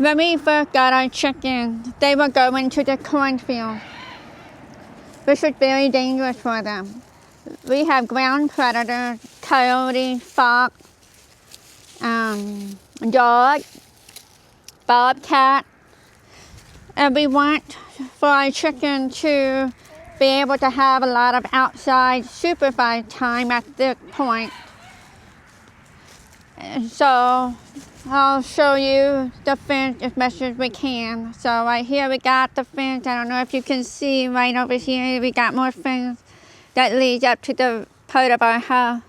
When we first got our chickens, they would go into the cornfield, which was very dangerous for them. We have ground predators, coyotes, fox, dog, bobcat, and we want for our chicken to be able to have a lot of outside supervised time at this point. And so I'll show you the fence as much as we can. So right here we got the fence. I don't know if you can see right over here, we got more fence that leads up to the part of our house.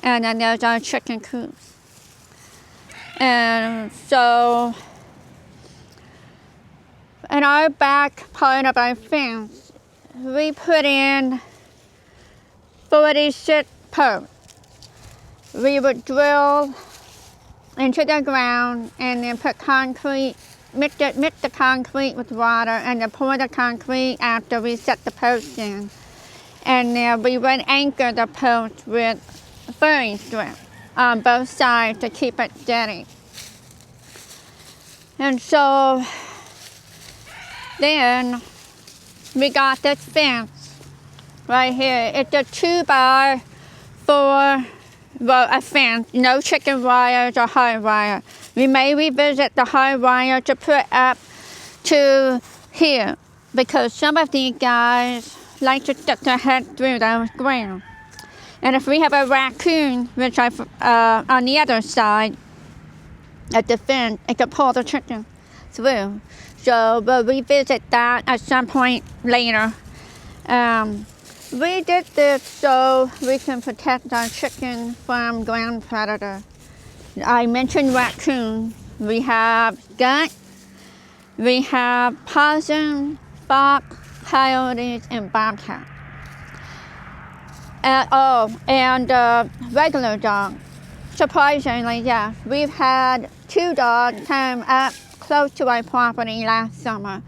And then there's our chicken coops. And so in our back part of our fence, we put in 46 posts. We would drill into the ground and then put concrete, mix the concrete with water, and then pour the concrete after we set the posts in. And then we would anchor the posts with furry strip on both sides to keep it steady. And so then we got this fence right here. It's a 2x4 a fence, no chicken wires or hard wire. We may revisit the hard wire to put up to here because some of these guys like to stick their head through the ground. And if we have a raccoon, which on the other side at the fence, it could pull the chicken through. So we'll revisit that at some point later. We did this so we can protect our chicken from ground predator. I mentioned raccoon. We have skunk, we have possum, fox, coyotes, and bobcat. And regular dog. Surprisingly, yeah, we've had 2 dogs come up close to our property last summer.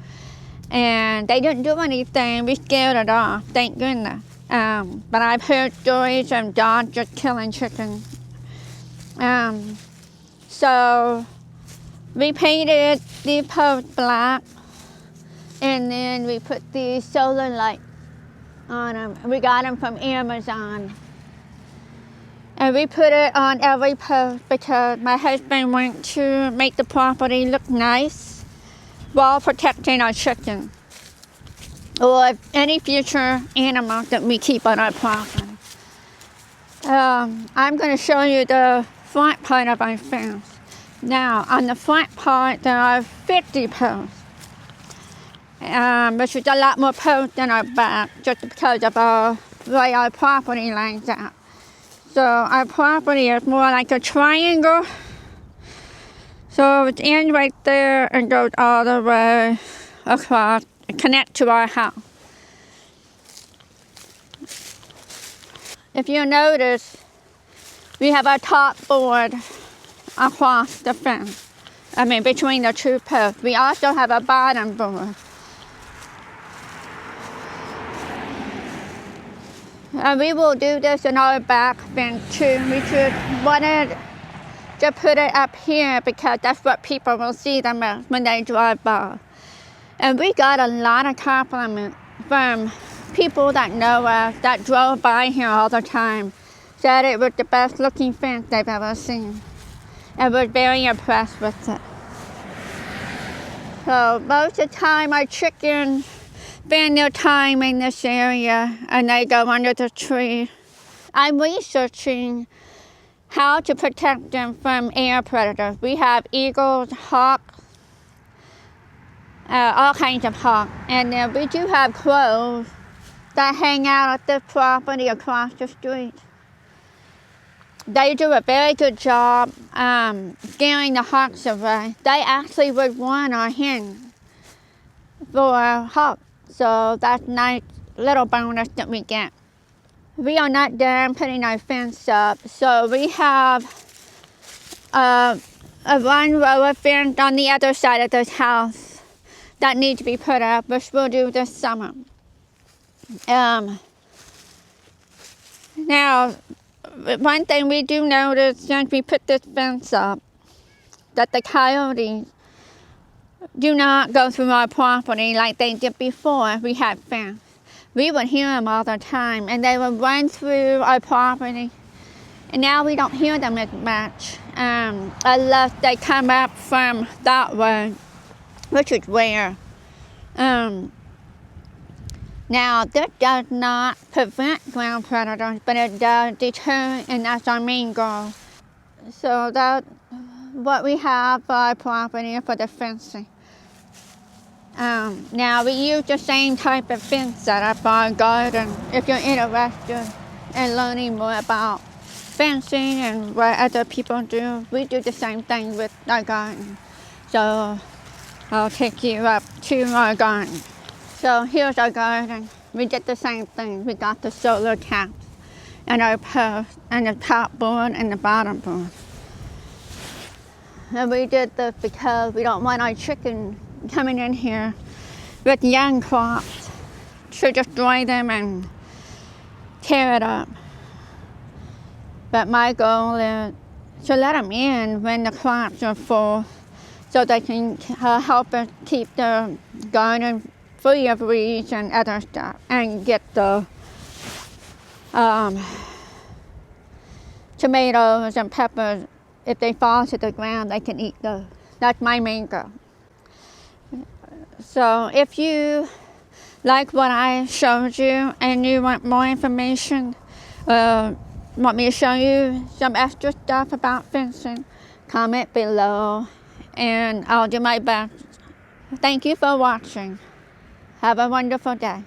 And they didn't do anything. We scared it off, thank goodness. But I've heard stories of dogs just killing chickens. So we painted the posts black, and then we put the solar light on them. We got them from Amazon. And we put it on every post because my husband wanted to make the property look nice while protecting our chicken or any future animals that we keep on our property. I'm going to show you the front part of our fence. Now, on the front part, there are 50 posts, which is a lot more posts than our back, just because of the way our property lines out. So our property is more like a triangle. So it ends right there and goes all the way across, connect to our house. If you notice, we have a top board across the fence. Between the 2 posts. We also have a bottom board. And we will do this in our back fence too. We just wanted to put it up here because that's what people will see the most when they drive by. And we got a lot of compliments from people that know us, that drove by here all the time, said it was the best looking fence they've ever seen. And was very impressed with it. So most of the time our chickens spend their time in this area and they go under the tree. I'm researching how to protect them from air predators. We have eagles, hawks, all kinds of hawks. And we do have crows that hang out at the property across the street. They do a very good job scaring the hawks away. They actually would warn our hen for hawks. So that's a nice little bonus that we get. We are not done putting our fence up. So we have a 1 row of fence on the other side of this house that needs to be put up, which we'll do this summer. Now, one thing we do notice since we put this fence up, that the coyotes do not go through our property like they did before we had fence. We would hear them all the time, and they would run through our property. And now we don't hear them as much, unless they come up from that way, which is rare. Now, this does not prevent ground predators, but it does deter, and that's our main goal. So that's what we have for our property for the fencing. Now, we use the same type of fence setup for our garden. If you're interested in learning more about fencing and what other people do, we do the same thing with our garden. So I'll take you up to our garden. So here's our garden. We did the same thing. We got the solar caps and our posts and the top board and the bottom board. And we did this because we don't want our chickens coming in here with young crops to destroy them and tear it up. But my goal is to let them in when the crops are full, so they can help us keep the garden free of weeds and other stuff, and get the tomatoes and peppers. If they fall to the ground, they can eat those. That's my main goal. So if you like what I showed you and you want more information, want me to show you some extra stuff about fencing, comment below and I'll do my best. Thank you for watching. Have a wonderful day.